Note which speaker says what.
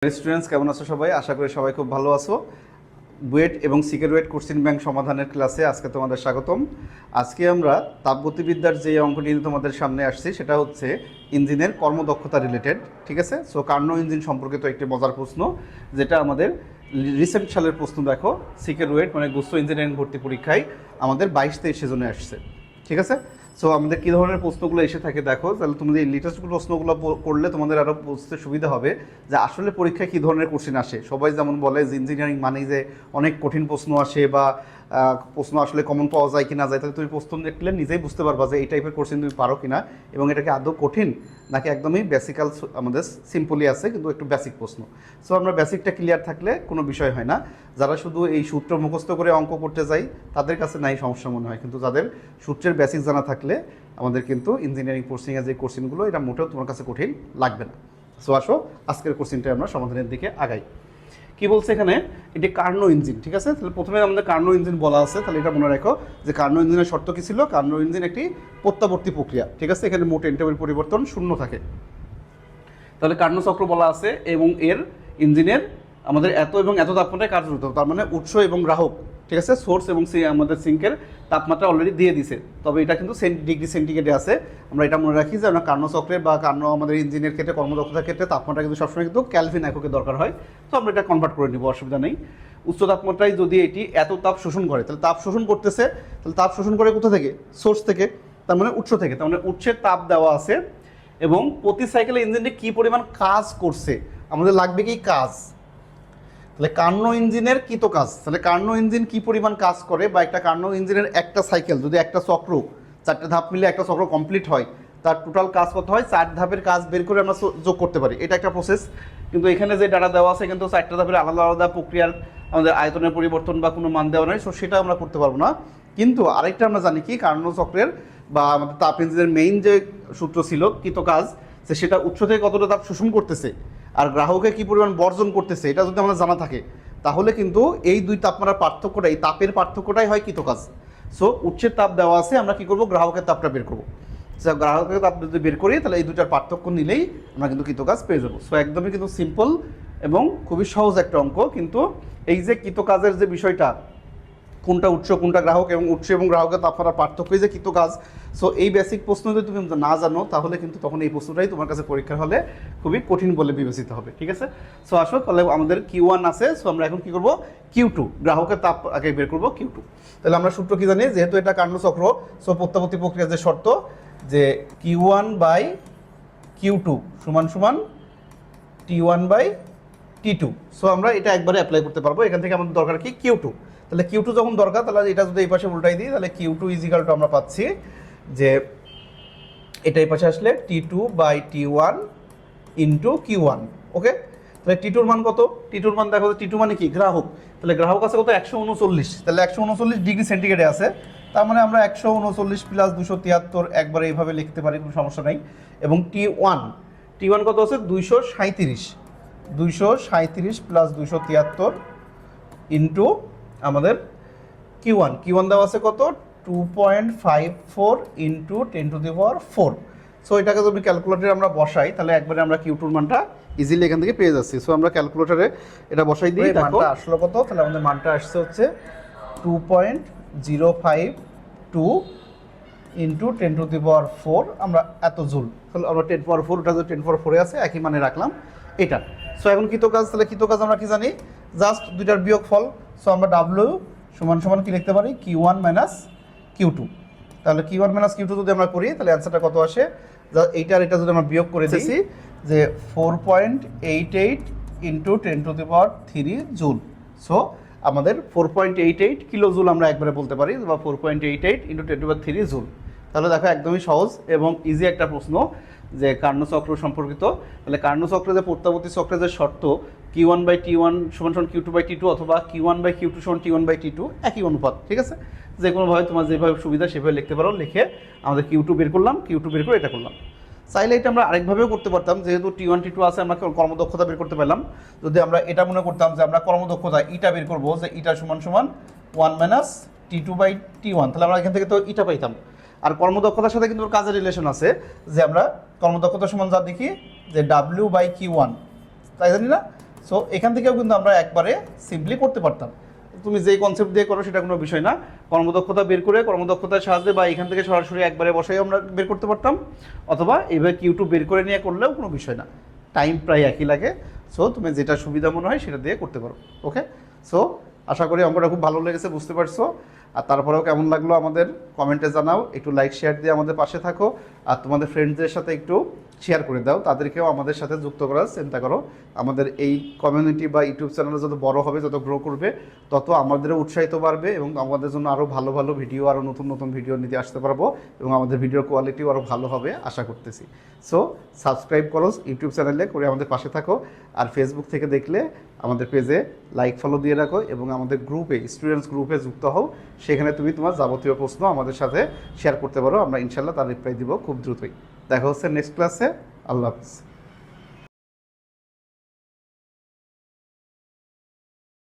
Speaker 1: Students কেমন আছো সবাই? আশা করি সবাই খুব ভালো আছো। বুয়েট এবং সিকেরুয়েট কোশ্চেন ব্যাংক সমাধানের ক্লাসে আজকে তোমাদের স্বাগতম। আজকে আমরা তাপগতিবিদ্যার যে অঙ্কটি তোমাদের সামনে আসছি সেটা হচ্ছে ইঞ্জিনের কর্মদক্ষতা রিলেটেড, ঠিক আছে? সো কার্নো ইঞ্জিন সম্পর্কিত একটি মজার প্রশ্ন, যেটা আমাদের রিসেন্ট সালের প্রশ্ন। দেখো, সিকেরুয়েট মানে গুচ্ছ ইঞ্জিনিয়ারিং ভর্তি পরীক্ষায় আমাদের 22-23 সেজনে আসছে, ঠিক আছে? সো আমাদের কী ধরনের প্রশ্নগুলো এসে থাকে দেখো, তাহলে তোমাদের এই লেটেস্ট প্রশ্নগুলো করলে তোমাদের আরও বুঝতে সুবিধা হবে যে আসলে পরীক্ষায় কী ধরনের কোশ্চেন আসে। সবাই যেমন বলে যে ইঞ্জিনিয়ারিং মানেই যে অনেক কঠিন প্রশ্ন আসে বা প্রশ্ন আসলে কমন পাওয়া যায় কি না যায়, তাহলে তুমি প্রশ্ন দেখলে নিজেই বুঝতে পারবা যে এই টাইপের কোশ্চেন তুমি পারো কি না, এবং এটাকে আদৌ কঠিন নাকি একদমই বেসিক্যাল আমাদের সিম্পলি আছে কিন্তু একটু বেসিক প্রশ্ন। সো আমরা বেসিকটা ক্লিয়ার থাকলে কোনো বিষয় হয় না। যারা শুধু এই সূত্র মুখস্থ করে অঙ্ক করতে যায় তাদের কাছে নাই সমস্যা মনে হয়, কিন্তু যাদের সূত্রের বেসিক জানা থাকলে আমাদের কিন্তু ইঞ্জিনিয়ারিং কোর্সিংয়ের যে কোশ্চেনগুলো এটা মোটেও তোমার কাছে কঠিন লাগবে না। সো আসো আজকের কোশ্চেনটা আমরা সমাধানের দিকে আগাই। কি বলছে এখানে, এটি কার্নো ইঞ্জিন, ঠিক আছে? তাহলে প্রথমে আমাদের কার্নো ইঞ্জিন বলা আছে, তাহলে এটা মনে রাখো যে কার্নো ইঞ্জিনের শর্ত কী ছিল। কার্নো ইঞ্জিন একটি প্রত্যাবর্তী প্রক্রিয়া, ঠিক আছে? এখানে মোট এন্ট্রপির পরিবর্তন শূন্য থাকে। তাহলে কার্নো চক্র বলা আছে এবং এর ইঞ্জিনের আমাদের এত এবং এত তাপমাত্রায় কার্যরত, তার মানে উৎস এবং গ্রাহক, ঠিক আছে? সোর্স এবং আমাদের সিঙ্কের তাপমাত্রা অলরেডি দিয়ে দিছে, তবে এটা কিন্তু ডিগ্রি সেন্টিগ্রেডে আছে। আমরা এটা মনে রাখি যে আমরা কার্নো চক্রে বা কার্নো আমাদের ইঞ্জিনের ক্ষেত্রে কর্মদক্ষতার ক্ষেত্রে তাপমাত্রা কিন্তু সবসময় কিন্তু ক্যালভিন এককে দরকার হয়। তো আমরা এটা কনভার্ট করে নিব, অসুবিধা নেই। উচ্চ তাপমাত্রায় যদি এটি এত তাপ শোষণ করে, তাহলে তাপ শোষণ করতেছে, তাহলে তাপ শোষণ করে কোথা থেকে? সোর্স থেকে, তার মানে উৎস থেকে। তার মানে উৎসের তাপ দেওয়া আছে এবং প্রতি সাইকেলে ইঞ্জিনটি কী পরিমাণ কাজ করছে আমাদের লাগবে কি কাজ। তাহলে কার্নো ইঞ্জিনের কৃত কাজ, তাহলে কার্নো ইঞ্জিন কী পরিমাণ কাজ করে, বা একটা কার্নো ইঞ্জিনের একটা সাইকেল যদি একটা চক্র 4টে ধাপ মিলে একটা চক্র কমপ্লিট হয়, তার টোটাল কাজ কত হয়? 4 ধাপের কাজ বের করে আমরা যোগ করতে পারি, এটা একটা প্রসেস। কিন্তু এখানে যে ডাটা দেওয়া আছে কিন্তু 4টা ধাপের আলাদা আলাদা প্রক্রিয়ার আমাদের আয়তনের পরিবর্তন বা কোনো মান দেওয়া নয়, সো সেটা আমরা করতে পারবো না। কিন্তু আরেকটা আমরা জানি কি, কার্নো চক্রের বা আমাদের তাপ ইঞ্জিনের মেইন যে সূত্র ছিল কৃত কাজ, সেটা উৎস থেকে কতটা তাপ শোষণ করতেছে আর গ্রাহকে কী পরিমাণ বর্জন করতেছে, এটা যদি আমাদের জানা থাকে তাহলে কিন্তু এই দুই তাপমাত্রার পার্থক্যটাই, তাপের পার্থক্যটাই হয় কৃত কাজ। সো উৎসের তাপ দেওয়া আছে, আমরা কী করবো? গ্রাহকের তাপটা বের করবো। সো গ্রাহকের তাপ যদি বের করি তাহলে এই দুটার পার্থক্য নিলেই আমরা কিন্তু কৃত কাজ পেয়ে যাবো। সো একদমই কিন্তু সিম্পল এবং খুবই সহজ একটা অঙ্ক। কিন্তু এই যে কৃত কাজের যে বিষয়টা, কোনটা উৎস কোনটা গ্রাহক এবং উৎস এবং গ্রাহকের তাপমাত্রার পার্থক্যই যে কৃত কাজ, সো এই বেসিক প্রশ্ন যদি তুমি না জানো তাহলে কিন্তু তখন এই প্রশ্নটাই তোমার কাছে পরীক্ষার হলে খুবই কঠিন বলে বিবেচিত হবে, ঠিক আছে? সো আসো, তাহলে আমাদের Q1 আছে, সো আমরা এখন কী করবো? Q2, গ্রাহকের তাপ আগে বের করবো Q2। তাহলে আমরা সূত্র কী জানি, যেহেতু এটা কার্নো চক্র, সো প্রত্যাবর্তী প্রক্রিয়ার যে শর্ত যে Q1/Q2 সমান সমান T1/T2। সো আমরা এটা একবারে অ্যাপ্লাই করতে পারবো। এখান থেকে আমাদের দরকার কি? Q2। তাহলে Q2 যখন দরকার, তাহলে এটা যদি এই পাশে উল্টাই দিই তাহলে Q2 = আমরা পাচ্ছি যে এটা এই পাশে আসলে T2/T1 ইন্টু Q1। ওকে, তাহলে T2-র মান কত? T2-র মান দেখো, T2 মানে কি? গ্রাহক। তাহলে গ্রাহক আছে কত? 139, তাহলে 139 ডিগ্রি সেন্টিগ্রেডে আছে। তার মানে আমরা 139 + 273 একবারে এইভাবে লিখতে পারি, কোনো সমস্যা নেই। এবং T1 কত আছে? 237 + 273 ইন্টু আমাদের Q1 দেওয়া আছে কত? 2.54 ইন্টু 10⁴। সো এটাকে যদি ক্যালকুলেটারে আমরা বসাই তাহলে একবারে আমরা Q2-র মানটা ইজিলি এখান থেকে পেয়ে যাচ্ছি। সো আমরা ক্যালকুলেটারে এটা বসাই দিই, মানটা আসলো কত? তাহলে আমাদের মানটা আসছে হচ্ছে 2.052 ইন্টু 10⁴। আমরা এত জুল, তাহলে আমরা 10⁴, ওটা যে 10⁴ আছে একই মানে রাখলাম এটা। সো এখন কৃত কাজ, তাহলে কৃত কাজ আমরা কি জানি? জাস্ট দুইটার বিয়োগফল। সো আমরা W = কি লিখতে পারি? Q1 - Q2। তাহলে Q1 - Q2 যদি আমরা করি তাহলে অ্যান্সারটা কত আসে? এইটার এটা যদি আমরা বিয়োগ করে দিয়েছি যে 4.88 ইন্টু 10⁻³ জুল। সো আমাদের 4.88 কিলো জুল আমরা একবারে বলতে পারি, বা 4.88 ইন্টু 10⁻³ জুল। তাহলে দেখো একদমই সহজ এবং ইজি একটা প্রশ্ন যে কার্নো চক্র সম্পর্কিত। তাহলে কার্নো চক্রে যে প্রত্যাবর্তী চক্রের যে শর্ত Q1/T1 = Q2/T2 অথবা Q1/Q2 = T1/T2 একই অনুপাত, ঠিক আছে? যে কোনোভাবে তোমার যেভাবে সুবিধা সেভাবে লিখতে পারো। লিখে আমাদের Q2 বের করলাম, Q2 বের করে এটা করলাম। চাইলে এটা আমরা আরেকভাবেও করতে পারতাম, যেহেতু T1 T2 আছে আমরা কর্মদক্ষতা বের করতে পারলাম। যদি আমরা এটা মনে করতাম যে আমরা কর্মদক্ষতা ইটা বের করবো, যে ইটা = 1 - T2/T1, তাহলে আমরা এখান থেকে তো ইটা পাইতাম। আর কর্মদক্ষতার সাথে কিন্তু কাজের রিলেশন আছে, যে আমরা কর্মদক্ষতা সমান যা দেখি যে W/Q1, তাই জানি না? সো এখান থেকেও কিন্তু আমরা একবারে সিম্পলি করতে পারতাম। তুমি যেই কনসেপ্ট দিয়ে করো সেটা কোনো বিষয় না, কর্মদক্ষতা বের করে কর্মদক্ষতার সাহায্যে বা এখান থেকে সরাসরি একবারে বসাই আমরা বের করতে পারতাম, অথবা এইভাবে Q2 বের করে নিয়ে করলেও কোনো বিষয় না, টাইম প্রায় একই লাগে। সো তুমি যেটা সুবিধা মনে হয় সেটা দিয়ে করতে পারো। ওকে, সো আশা করি অঙ্কটা খুব ভালো লেগেছে, বুঝতে পারছো। আর তারপরেও কেমন লাগলো আমাদের কমেন্টে জানাও, একটু লাইক শেয়ার দিয়ে আমাদের পাশে থাকো, আর তোমাদের ফ্রেন্ডসদের সাথে একটু শেয়ার করে দাও, তাদেরকেও আমাদের সাথে যুক্ত করার চিন্তা করো। আমাদের এই কমিউনিটি বা ইউটিউব চ্যানেল যত বড় হবে, যত গ্রো করবে, তত আমাদেরও উৎসাহিত বাড়বে এবং আমাদের জন্য আরও ভালো ভালো ভিডিও, আরও নতুন নতুন ভিডিও নিতে আসতে পারবো এবং আমাদের ভিডিওর কোয়ালিটিও আরও ভালো হবে আশা করতেছি। সো সাবস্ক্রাইব করো ইউটিউব চ্যানেলে, করে আমাদের পাশে থাকো। আর ফেসবুক থেকে দেখলে আমাদের পেজে লাইক ফলো দিয়ে রাখো এবং আমাদের গ্রুপে, স্টুডেন্টস গ্রুপে যুক্ত হও। সেখানে তুমি তোমার যাবতীয় প্রশ্ন আমাদের সাথে শেয়ার করতে পারো, আমরা ইনশাল্লাহ তার রিপ্লাই দিব খুব দ্রুতই। দেখা হচ্ছে নেক্সট ক্লাসে। আল্লাহ হাফিজ।